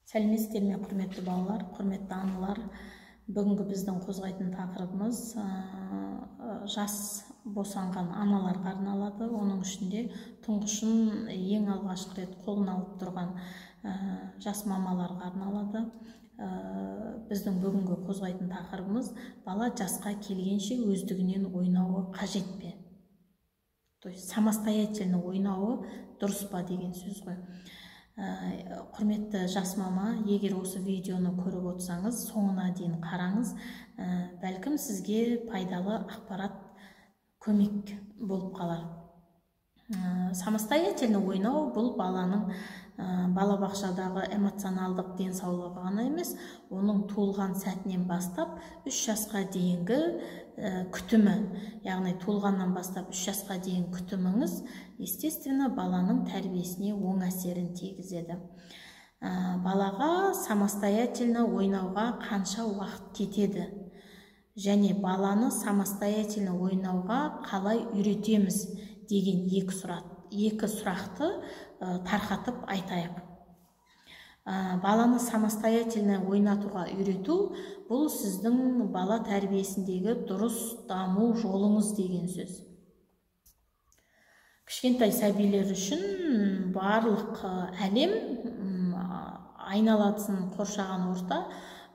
Сәлеметсіздер ме, құрметті балалар, құрметті аналар. Бүгінгі біздің қозғайтын тақырыбымыз жас босанған аналарға арналады. Оның ішінде тұңғышын ең алғашқы рет қолына алып тұрған жас мамаларға арналады. Біздің бүгінгі қозғайтын тақырыбымыз бала жасқа келгенше өздігінен ойнауы қажет пе? То есть самостоятельно ойнауы дұрыс па деген сөз ғой. Құрметті жас мама, егер осы видеоны көріп отырсаңыз, соңына дейін қараңыз. Бәлкім сізге пайдалы ақпарат көмек болып қалар. Самостоятельно ойнау бұл баланың балабақшадағы эмоционалдық денсаулығы ғана емес, оның туылған сәтінен бастап 3 жасқа дейінгі күтімі, яғни туылғаннан бастап 3 жасқа дейін күтіміңіз, естественно, баланың тәрбиесіне оң әсерін тигізеді. Балаға самостоятельно ойнауға қанша уақыт кетеді және баланы самостоятельно ойнауға қалай үйретеміз деген екі сұрақты тарқатып айтайық. Баланы самостоятельно ойнатуға үйрету бұл сіздің бала тәрбиесіндегі дұрыс даму жолыңыз деген сөз. Кішкентай сәбилер үшін барлық әлем, айналасын қоршаған орта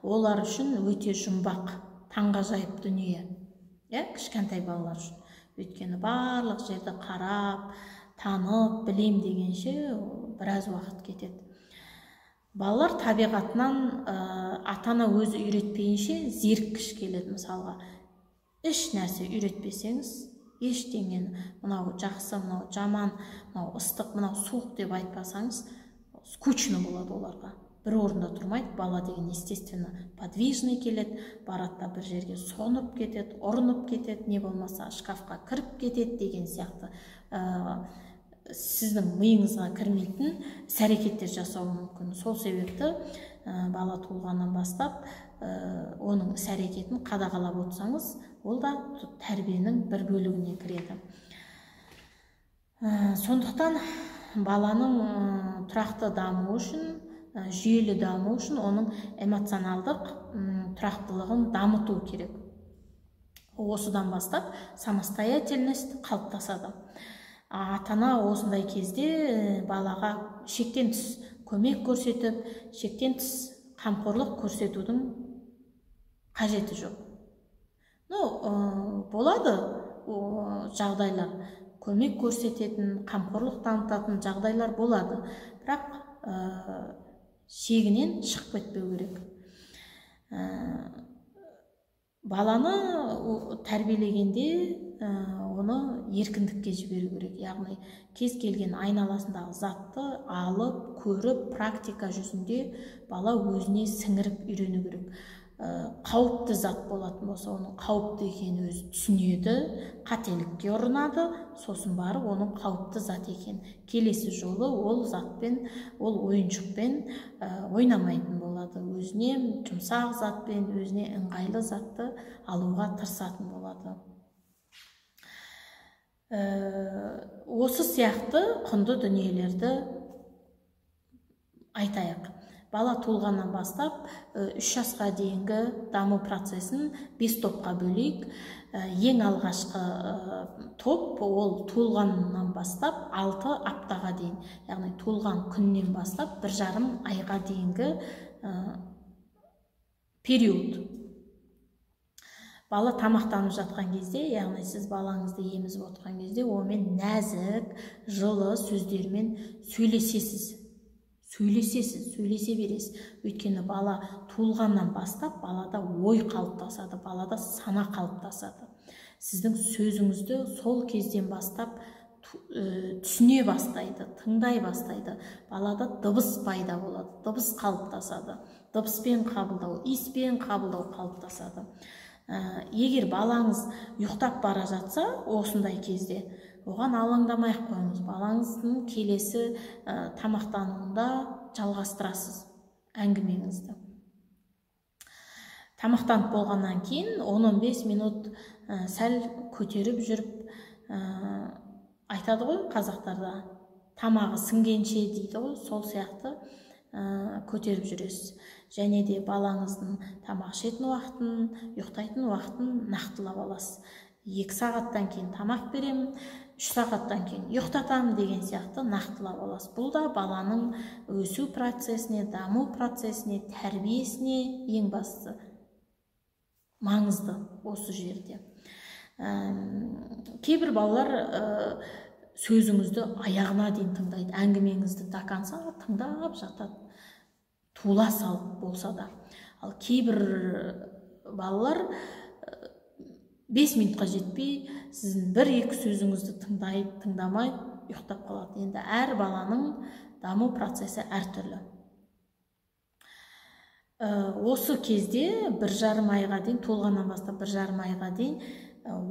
олар үшін өте жұмбақ, таңғажайып дүние. Кішкентай балалар үшін. Өйткені барлық жерді қарап, танып, білем дегенше біраз уақыт кетеді. Балалар табиғатынан атана өзі үйретпейінше зеріккіш келеді. Мысалға, еш нәрсе үйретпесеңіз, ештеңені, мынау жақсы, мынау жаман, мынау ыстық, мынау суық деп айтпасаңыз, скучно болады оларға. Бір орында тұрмайды, бала деген естественно подвижный келеді, баратта бір жерге сонып кетеді, ұрынып кетеді, не болмаса шкафқа кіріп кетеді деген сияқты сіздің миыңызға кірмейтін іс-әрекеттер жасауы мүмкін. Сол себепті бала туылғаннан бастап оның іс-әрекетін қадағалап отырсаңыз, ол да тәрбиенің бір бөлігіне кіреді. Сондықтан баланың тұрақты дамуы үшін, жүйелі даму үшін оның эмоционалдық тұрақтылығын дамыту керек. Осыдан бастап самостоятельность қалыптасады. Ата-ана осындай кезде балаға шектен тыс көмек көрсетіп, шектен тыс қамқорлық көрсетудің қажеті жоқ. Болады жағдайлар, көмек көрсететін, қамқорлық танытатын жағдайлар болады. Бірақ шегінен шығып кетпеу керек. Баланы тәрбиелегенде оны еркіндікке жіберу керек. Яғни кез келген айналасындағы затты алып, көріп, практика жүзінде бала өзіне сіңіріп үйрену керек. Қауіпті зат болатын болса, оның қауіпті екенін өзі түсінеді, қателікке ұрынады, сосын барып оның қауіпті зат екен. Келесі жолы ол затпен, ол ойыншықпен ойнамайтын болады. Өзіне жұмсақ затпен, өзіне ыңғайлы затты алуға тырысатын болады. Осы сияқты құнды дүниелерді айтайық. Бала туылғаннан бастап 3 жасқа дейінгі даму процесін 5 топқа бөлейік. Ең алғашқы топ ол туылғаннан бастап 6 аптаға дейін, яғни туылған күннен бастап 1,5 айға дейінгі период. Бала тамақтанып жатқан кезде, яғни сіз балаңызды емізіп отырған кезде, онымен нәзік, жылы сөздермен сөйлесе бересіз. Өйткені бала туылғаннан бастап балада ой қалыптасады, балада сана қалыптасады. Сіздің сөзіңізді сол кезден бастап түсіне бастайды, тыңдай бастайды. Балада дыбыс пайда болады, дыбыс қалыптасады. Дыбыспен қабылдау, иіспен қабылдау қалыптасады. Егер балаңыз ұйықтап бара жатса, осындай кезде оған алаңдамай-ақ қойыңыз. Балаңыздың келесі тамақтануында жалғастырасыз әңгімеңізді. Тамақтанып болғаннан кейін 10-15 минут сәл көтеріп жүріп, айтады ғой қазақтарда, тамағы сіңгенше дейді ғой, сол сияқты көтеріп жүресіз. Және де балаңыздың тамақ ішетін уақытын, ұйықтайтын уақытын нақтылап аласыз. 2 сағаттан кейін тамақ беремін, 3 сағаттан кейін ұйықтатамын деген сияқты нақтылап аласыз. Бұл да баланың өсу процесіне, даму процесіне, тәрбиесіне ең бастысы маңызды осы жерде. Кейбір балалар сөзіңізді аяғына дейін тыңдайды, әңгімеңізді до конца тыңдап жатады, тула салып болса да. Ал кейбір балалар 5 минутқа жетпей сіздің 1-2 сөзіңізді тыңдайды, тыңдамай ұйықтап қалады. Енді әр баланың даму процесі әртүрлі. Осы кезде 1,5 айға дейін, толғаннан бастап 1,5 айға дейін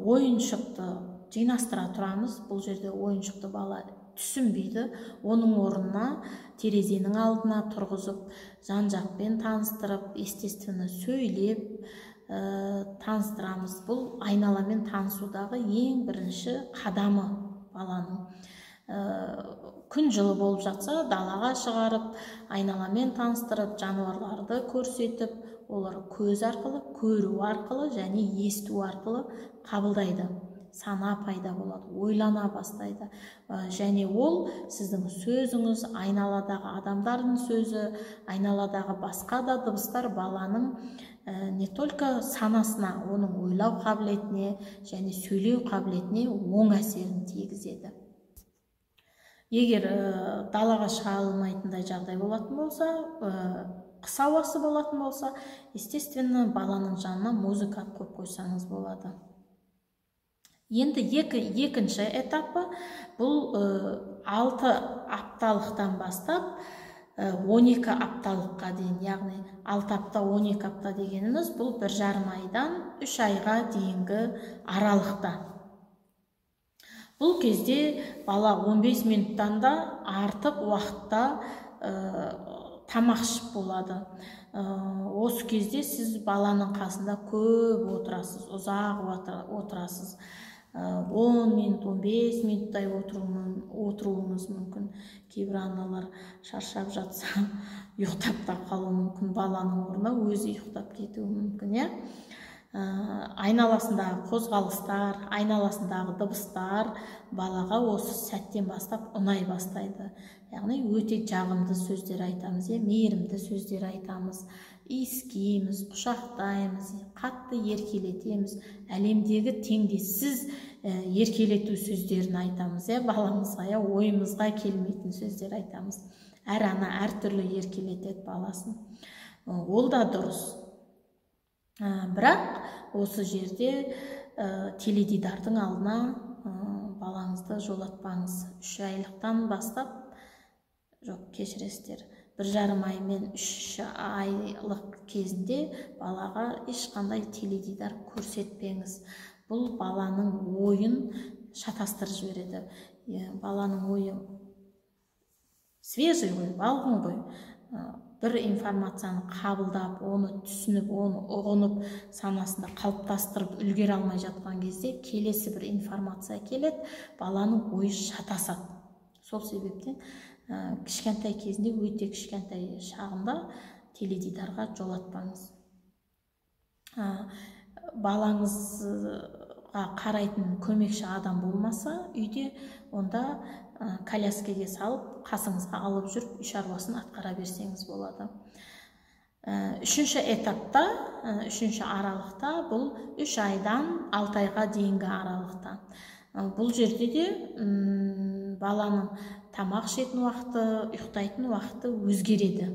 ойыншықты жинастыра тұрамыз. Бұл жерде ойыншықты бала түсінбейді. Оның орнына терезенің алдына тұрғызып, жан-жақпен таныстырып, естественно сөйлеп таныстырамыз. Бұл айналамен танысудағы ең бірінші қадамы баланың. Күн жылы болып жатса, далаға шығарып, айналамен таныстырып, жануарларды көрсетіп, олар көз арқылы, көру арқылы және есту арқылы қабылдайды. Сана пайда болады, ойлана бастайды. Және ол сіздің сөзіңіз, айналадағы адамдардың сөзі, айналадағы басқа да дыбыстар баланың не только санасына, оның ойлау қабілетіне және сөйлеу қабілетіне оң әсерін тигізеді. Егер далаға шыға алмайтындай жағдай болатын болса, қыс ауасы болатын болса, естественно, баланың жанына музыка қойып қойсаңыз болады. Енді екінші этапы бұл 6 апталықтан бастап 12 апталыққа дейін, яғни 6 апта 12 апта дегеніміз бұл 1,5 айдан 3 айға дейінгі аралықта. Бұл кезде бала 15 минуттан да артық уақытта тамақ ішіп болады. Осы кезде сіз баланың қасында көп отырасыз, ұзақ отырасыз. 10 минут, 15 минуттай отыруыңыз мүмкін. Кейбір аналар шаршап жатса, ұйықтап та қалуы мүмкін, баланың орнына өзі ұйықтап кетуі мүмкін. Айналасындағы қозғалыстар, айналасындағы дыбыстар балаға осы сәттен бастап ұнай бастайды. Яғни өте жағымды сөздер айтамыз, мейірімді сөздер айтамыз, иіскейміз, құшақтаймыз, қатты еркелетеміз, әлемдегі теңдессіз еркелету сөздерін айтамыз, баламызға ойымызға келмейтін сөздер айтамыз. Әр ана әртүрлі еркелетеді баласын. Ол да дұрыс. Бірақ осы жерде теледидардың алдына балаңызды жолатпаңыз. 3 айлықтан бастап, жоқ, кешіресіздер, 1,5 ай мен 3 айлық кезінде балаға ешқандай теледидар көрсетпеңіз. Бұл баланың ойын шатастырып жібереді. Баланың ойы свежий ғой, балғын ғой. Бір информацияны қабылдап, оны түсініп, оны ұғынып, санасында қалыптастырып үлгере алмай жатқан кезде келесі бір информация келеді, баланың ойы шатасады. Сол себептен кішкентай кезінде, өте кішкентай шағында теледидарға жолатпаңыз. Балаңызға қарайтын көмекші адам болмаса, үйде онда коляскеге салып, қасыңызға алып жүріп, үй шаруасын атқара берсеңіз болады. Үшінші этапта, үшінші аралықта, бұл 3 айдан 6 айға дейінгі аралықта. Бұл жерде де баланың тамақ ішетін уақыты, ұйықтайтын уақыты өзгереді.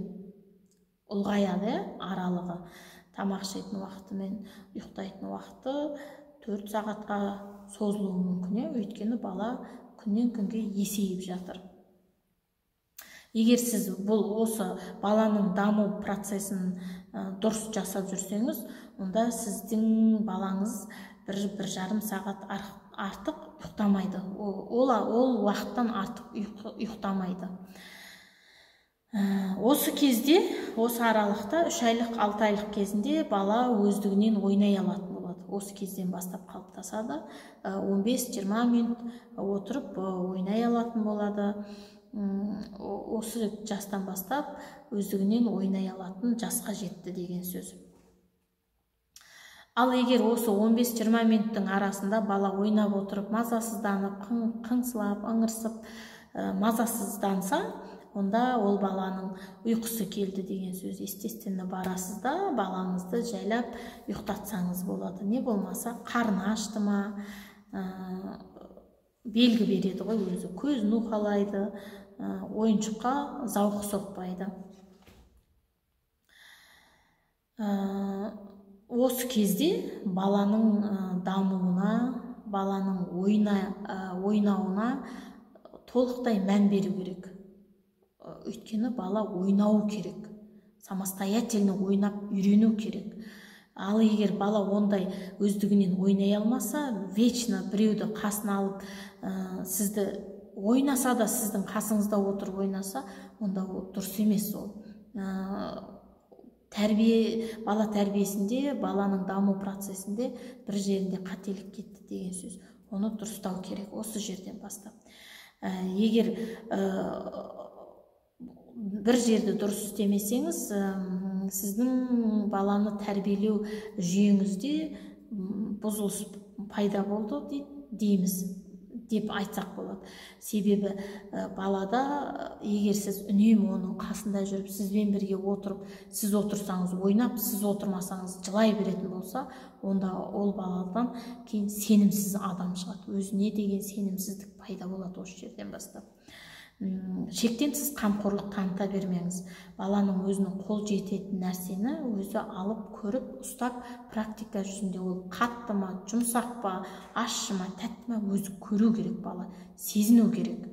Ұлғаяды аралығы. Тамақ ішетін уақыты мен ұйықтайтын уақыты 4 сағатқа созылуы мүмкін, өйткені бала күннен күнге есейіп жатыр. Егер сіз осы баланың даму процесін дұрыс жасап жүрсеңіз, онда сіздің балаңыз 1,5 сағат артық ұйықтамайды. Ол уақыттан артық ұйықтамайды. Осы кезде, осы аралықта 3 айлық, 6 айлық кезінде бала өздігінен ойнай алатын болады. Осы кезден бастап қалыптасады. 15-20 минут отырып ойнай алатын болады. осы жастан бастап өздігінен ойнай алатын жасқа жетті деген сөз. Ал егер осы 15-20 минуттың арасында бала ойнап отырып, мазасызданып, қыңсылап, ыңырсып, мазасызданса, онда ол баланың ұйқысы келді деген сөз. Естественно, барасыз да балаңызды жайлап ұйықтатсаңыз болады. Не болмаса, қарны ашты ма, белгі береді ғой өзі, көзін уқалайды, ойыншыққа зауқы соқпайды. Осы кезде баланың дамуына, баланың ойнауына толықтай мән беру керек. Өйткені бала ойнау керек, самостоятельно ойнап үйрену керек. Ал егер бала ондай өздігінен ойнай алмаса, вечно біреуді қасына алып, сізді ойнаса да, сіздің қасыңызда отырып ойнаса, онда дұрыс емес ол. Бала тәрбиесінде, баланың даму процесінде бір жерінде қателік кетті деген сөз. Оны дұрыстау керек осы жерден бастап. Егер бір жерді дұрыс істемесеңіз, сіздің баланы тәрбиелеу жүйеңізде бұзылыс пайда болды дейміз, деп айтсақ болады. Себебі балада егер сіз үнемі оның қасында жүріп, сізбен бірге отырып, сіз отырсаңыз ойнап, сіз отырмасаңыз жылай беретін болса, онда ол баладан кейін сенімсіз адам шығады. Өзіне деген сенімсіздік пайда болады осы жерден бастап. Шектенсіз қамқорлық таныта бермеңіз. Баланың өзінің қол жететін нәрсені өзі алып, көріп, ұстап, практика жүзінде ол қатты ма, жұмсақ па, ащы ма, тәтті ма, өзі көру керек бала, сезіну керек.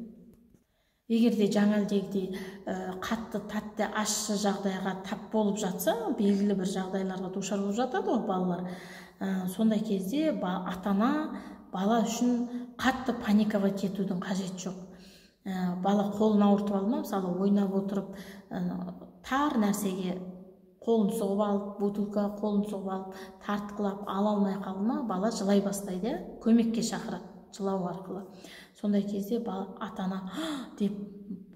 Егер де жаңалдегідей қатты, тәтті, ащы жағдайға тап болып жатса, белгілі бір жағдайларға душар болып жатады ғой балалар. Сондай кезде ата-ана бала үшін қатты паниковать етудің қажеті жоқ. Бала қолын ауыртып алма, мысалы ойнап отырып, тар нәрсеге қолын соғып алып, бутылка қолын соғып алып, тартқылап ала алмай қалма, бала жылай бастайды, көмекке шақырады, жылау арқылы. Сондай кезде ата-ана деп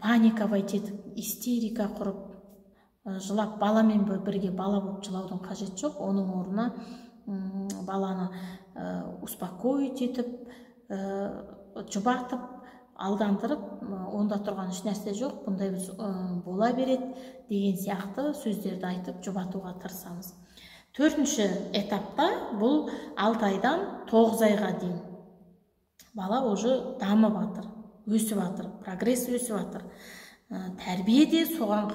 паниковать етіп, истерика құрып, жылап, баламен бірге бала болып жылаудың қажеті жоқ. Оның орнына баланы успокоить етіп, жұбатып, алдандырып, онда тұрған еш нәрсе жоқ, бұндай бола береді деген сияқты сөздерді айтып жұбатуға тырысамыз. 4-ші этапта бұл 6 айдан 9 айға дейін. Бала уже дамып жатыр, өсіп жатыр, прогресс өсіп жатыр. Тәрбие де соған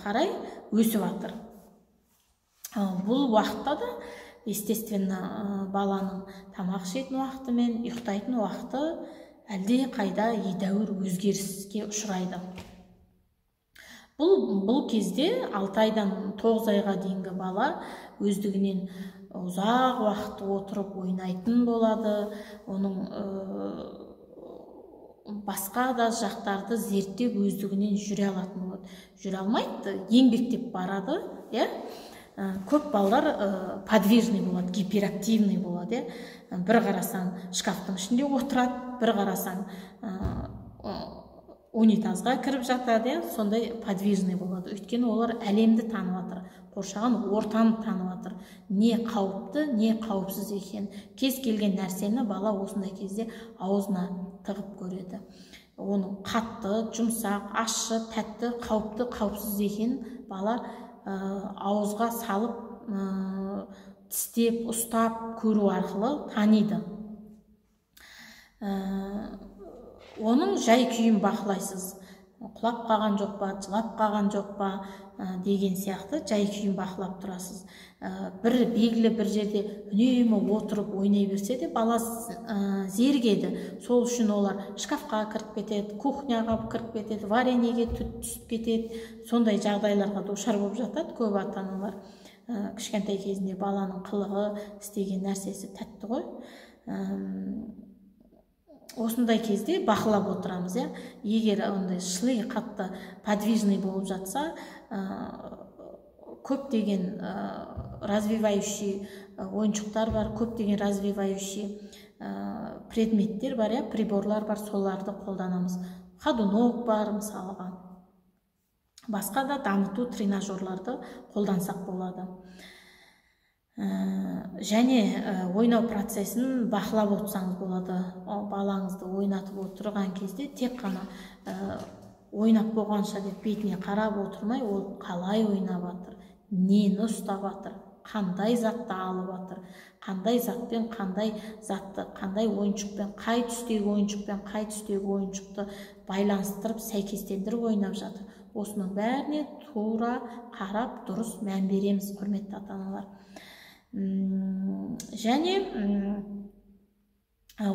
қарай өсіп жатыр. Бұл уақытта да, естественно, баланың тамақ ішетін уақыты мен ұйықтайтын уақыты әлде қайда едәуір өзгеріске ұшырайды. Бұл кезде 6 айдан 9 айға дейінгі бала өздігінен ұзақ уақыт отырып ойнайтын болады. Оның басқа да жақтарды зерттеп өздігінен жүре алатын болады. Жүре алмайды, еңбектеп барады, көп балалар подвижный болады, гиперактивный болады. Бір қарасаң шкафтың ішінде отырады, бір қарасаң унитазға кіріп жатады, сондай подвижный болады. Өйткені олар әлемді танып жатыр, қоршаған ортаны танып жатыр. Не қауіпті, не қауіпсіз екен. Кез келген нәрсені бала осындай кезде аузына тығып көреді. Оның қатты, жұмсақ, ащы, тәтті, қауіпті, қауіпсіз екен бала ауызға салып, тістеп, ұстап көру арқылы таниды. Оның жай күйін бақылайсыз. Құлап қалған жоқ па, жылап қалған жоқ па деген сияқты жай күйін бақылап тұрасыз. Белгілі бір жерде үнемі отырып ойнай берсе де бала зергеді. Сол үшін олар шкафқа кіріп кетеді, кухняға кіріп кетеді, вареньеге түсіп кетеді. Сондай жағдайларға душар болып жатады көп ата-аналар. Кішкентай кезінде баланың қылығы, істеген нәрсесі тәтті ғой. Осындай кезде бақылап отырамыз. Егер ондай шли қатты подвижный болып жатса, көптеген развивающий ойыншықтар бар, көптеген развивающий предметтер бар, приборлар бар, соларды қолданамыз. ходунок бар мысалға. Басқа да дамыту тренажерларды қолдансақ болады. Және ойнау процесін бақылап отырсаңыз болады. Балаңызды ойнатып отырған кезде тек қана ойнап болғанша деп бетіне қарап отырмай, ол қалай ойнап жатыр, нені ұстап жатыр, қандай затты алып жатыр, қандай затпен қандай затты, қандай ойыншықпен, қай түстегі ойыншықпен қай түстегі ойыншықты байланыстырып сәйкестендіріп ойнап жатыр. Осының бәріне тура қарап дұрыс мән береміз, құрметті ата-аналар. Және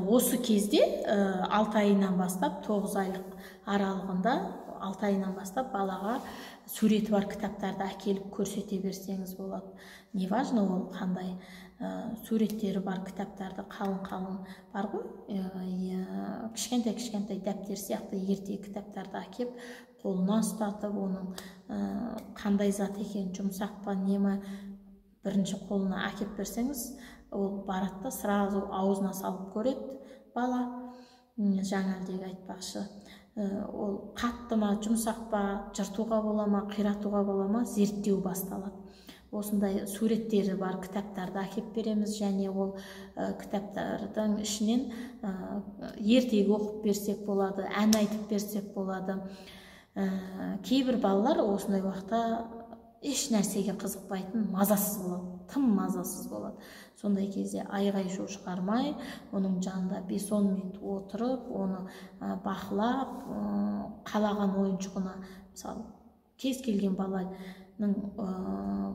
осы кезде 6 айынан бастап 9 айлық аралығында 6 айынан бастап балаға суреті бар кітаптарды әкеліп көрсете берсеңіз болады. Не важно ол қандай суреттері бар кітаптарды, қалың бар ғой, кішкентай дәптер сияқты ертегі кітаптарды әкеп қолына ұстатып, оның қандай зат екен, жұмсақ па не ме, бірінші қолына әкеп берсеңіз, ол барады, сразу аузына салып көреді бала. Жаңалдегі айтпақшы, ол қатты ма, жұмсақ па, жыртуға бола ма, қиратуға бола ма, зерттеу басталады. Осындай суреттері бар кітаптарды әкеп береміз, және ол кітаптардың ішінен ертегі оқып берсек болады, ән айтып берсек болады. Кейбір балалар осындай уақытта еш нәрсеге қызықпайтын, мазасыз болады, тым мазасыз болады. Сондай кезде айғай-шу шығармай, оның жанында 5-10 минут отырып, оны бақылап, қалаған ойыншығына, мысалы, кез келген баланың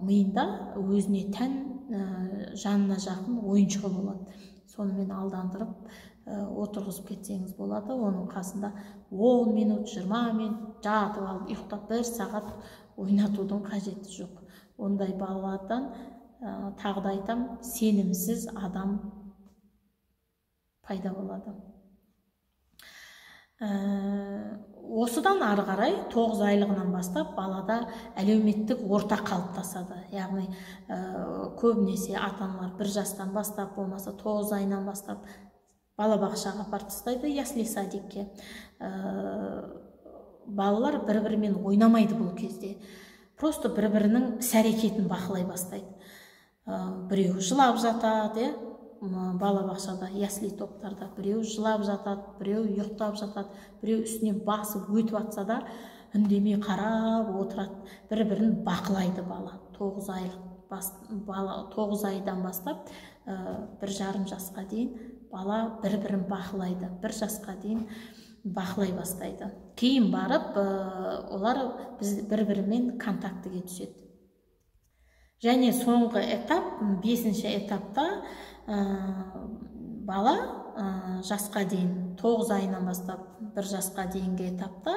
миында өзіне тән, жанына жақын ойыншығы болады. Сонымен алдандырып отырғызып кетсеңіз болады. Оның қасында 10 минут, 20 минут жатып алып, ұйықтап 1 сағат ойнатудың қажеті жоқ. Ондай баладан тағы да айтам, сенімсіз адам пайда болады. Осыдан ары қарай 9 айлығынан бастап балада әлеуметтік орта қалыптасады. Яғни көбінесе ата-аналар 1 жастан бастап, болмаса 9 айынан бастап балабақшаға апарып тастайды, ясли садикке. Балалар бір-бірімен ойнамайды бұл кезде. Просто бір-бірінің іс-әрекетін бақылай бастайды. Біреу жылап жатады, балабақшада, ясли топтарда біреу жылап жатады, біреу ұйықтап жатады, біреу үстінен басып өтіп жатса да үндемей қарап отырады, бір-бірін бақылайды бала. 9 айдан бастап 1,5 жасқа дейін бала бір-бірін бақылайды, 1 жасқа дейін бақылай бастайды. Кейін барып, олар бір-бірімен контактіге түседі. Және соңғы этап, 5-ші этапта бала жасқа дейін, 9 айынан бастап 1 жасқа дейінгі этапта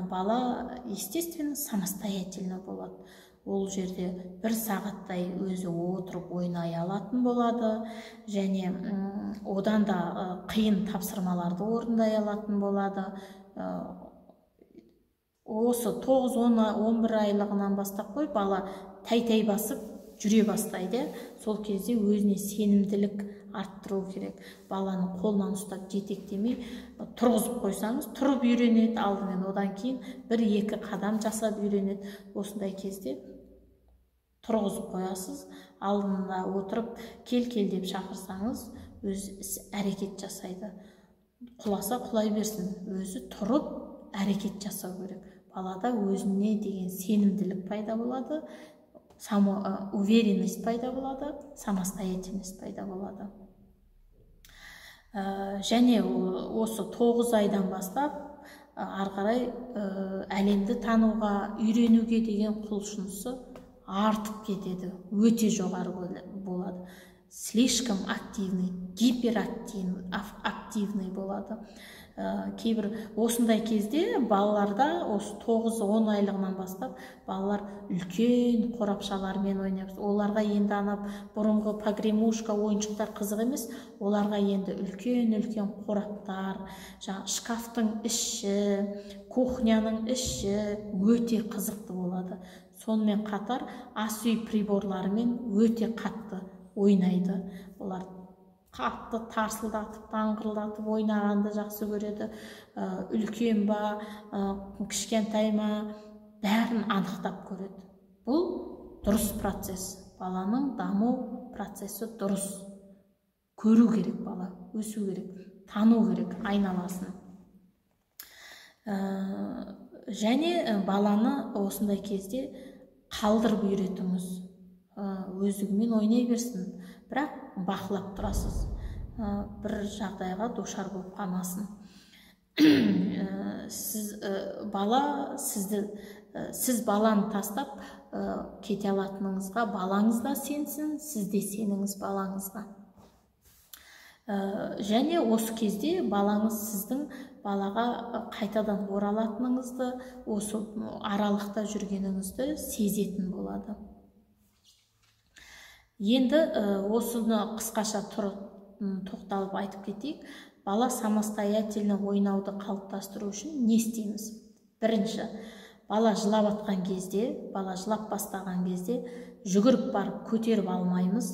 бала, естественно, самостоятельно болады. Ол жерде 1 сағаттай өзі отырып ойнай алатын болады, және одан да қиын тапсырмаларды орындай алатын болады. Осы 9-11 айлығынан бастап қой, бала тәй-тәй басып жүре бастайды. Сол кезде өзіне сенімділік арттыру керек. Баланы қолынан ұстап жетектемей, тұрғызып қойсаңыз, тұрып үйренеді алдымен, одан кейін 1-2 қадам жасап үйренеді. Осындай кезде тұрғызып қоясыз, алдында отырып, кел деп шақырсаңыз, өз әрекет жасайды. Құласа құлай берсін, өзі тұрып әрекет жасау керек. Балада өзіне деген сенімділік пайда болады, уверенность пайда болады, самостоятельность пайда болады. Және осы 9 айдан бастап ары қарай әлемді тануға, үйренуге деген құлшынысы артып кетеді, өте жоғары болады. Слишком активный, гиперактивный болады. Кейбір осындай кезде балаларда, осы 9-10 айлығынан бастап, балалар үлкен қорапшалармен ойнап, оларға енді бұрынғы погремушка ойыншықтар қызық емес, оларға енді үлкен қораптар, шкафтың іші, кухняның іші өте қызықты болады. Сонымен қатар ас үй приборларымен өте қатты ойнайды. Олар қатты тарсылдатып даңғырлатып ойнағанды жақсы көреді, үлкен ба, кішкентай ма, бәрін анықтап көреді. Бұл дұрыс процесс, баланың даму процесі дұрыс. Көру керек, бала өсу керек, тану керек айналасын. Және баланы осындай кезде қалдырып үйретіңіз. Өздігімен ойнай берсін, бірақ бақылап тұрасыз, бір жағдайға душар болып қалмасын. Сіз баланы тастап кете алатыныңызға балаңыз да сенсін, сіз де сеніңіз балаңызға. Және осы кезде балаңыз сіздің балаға қайтадан оралатыныңызды, осы аралықта жүргеніңізді сезетін болады. Енді осыны қысқаша тоқталып айтып кетейік. Бала самостоятельно ойнауды қалыптастыру үшін не істейміз? Бірінші, бала жылап атқан кезде, бала жылап бастаған кезде жүгіріп барып көтеріп алмаймыз.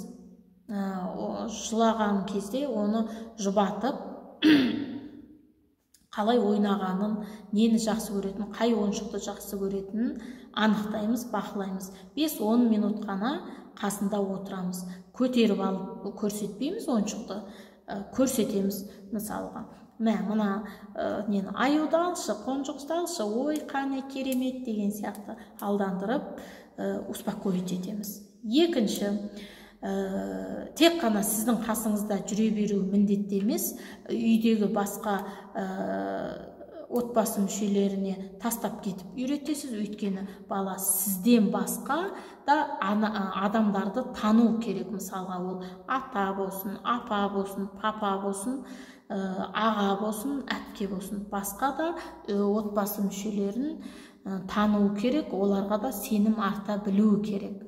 Жылаған кезде оны жұбатып, қалай ойнағанын, нені жақсы көретінін, қай ойыншықты жақсы көретінін анықтаймыз, бақылаймыз. 5-10 минут қана қасында отырамыз. Көтеріп алып көрсетпейміз ойыншықты, көрсетеміз. Мысалға, мына нені аюды алшы, қонжықты алшы, ой қане керемет деген сияқты алдандырып, успокоить етеміз. Екінші, тек қана сіздің қасыңызда жүре беру міндетті емес, үйдегі басқа отбасы мүшелеріне тастап кетіп үйретесіз. Өйткені бала сізден басқа да адамдарды тану керек. Мысалға, ол ата болсын, апа болсын, папа болсын, аға болсын, әпке болсын, басқа да отбасы мүшелерін тану керек, оларға да сенім арта білу керек.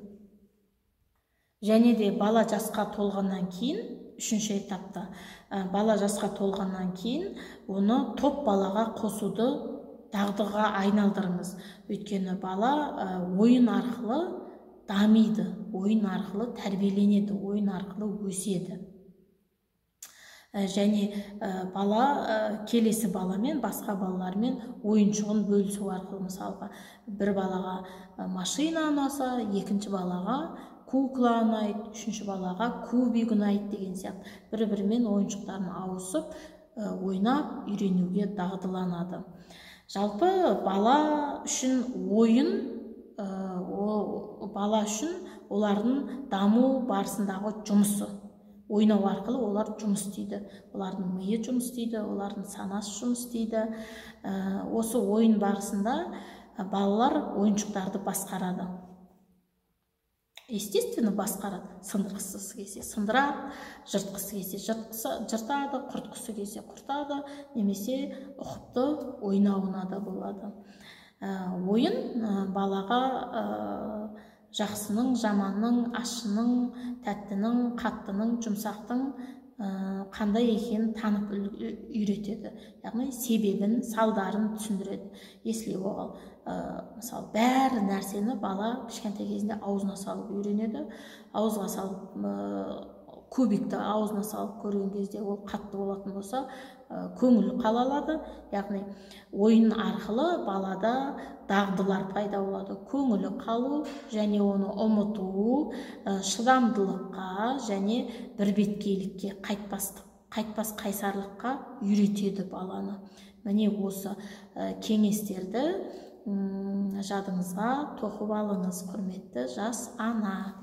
Және де бала жасқа толғаннан кейін, үшінші этапта, бала жасқа толғаннан кейін оны топ балаға қосуды дағдыға айналдырыңыз. Өйткені бала ойын арқылы дамиды, ойын арқылы тәрбиеленеді, ойын арқылы өседі. Және бала келесі баламен, басқа балалармен ойыншығын бөлісу арқылы, мысалға, бір балаға машина ұнаса, екінші балаға кукла ұнайды, үшінші балаға кубик ұнайды деген сияқты бір-бірімен ойыншықтарын ауысып, ойнап, үйренуге дағдыланады. Жалпы бала үшін ойын, бала үшін олардың даму барысындағы жұмысы. Ойнау арқылы олар жұмыс істейді. Олардың миы жұмыс істейді, олардың санасы жұмыс істейді. Осы ойын барысында балалар ойыншықтарды басқарады. Естественно, басқарады. Сындырғысы келсе сындырады, жыртқысы келсе жыртады, құртқысы келсе құртады, немесе ұқыпты ойнауына да болады. Ойын балаға жақсының, жаманның, ащының, тәттінің, қаттының, жұмсақтың қандай екенін танып үйретеді. Яғни себебін, салдарын түсіндіреді. Если оған мысалы бәр нәрсені бала кішкентай кезінде аузына салып үйренеді. Ауызға салып, кубикті аузына салып көрген кезде ол қатты болатын болса, көңілі қалалады. Яғни ойын арқылы балада дағдылар пайда болады. Көңілі қалу және оны ұмыту, шыдамдылыққа және бірбеткейлікке, қайтпас қайсарлыққа үйретеді баланы. Міне осы кеңестерді жадыңызға тоқып алыңыз, құрметті жас ана.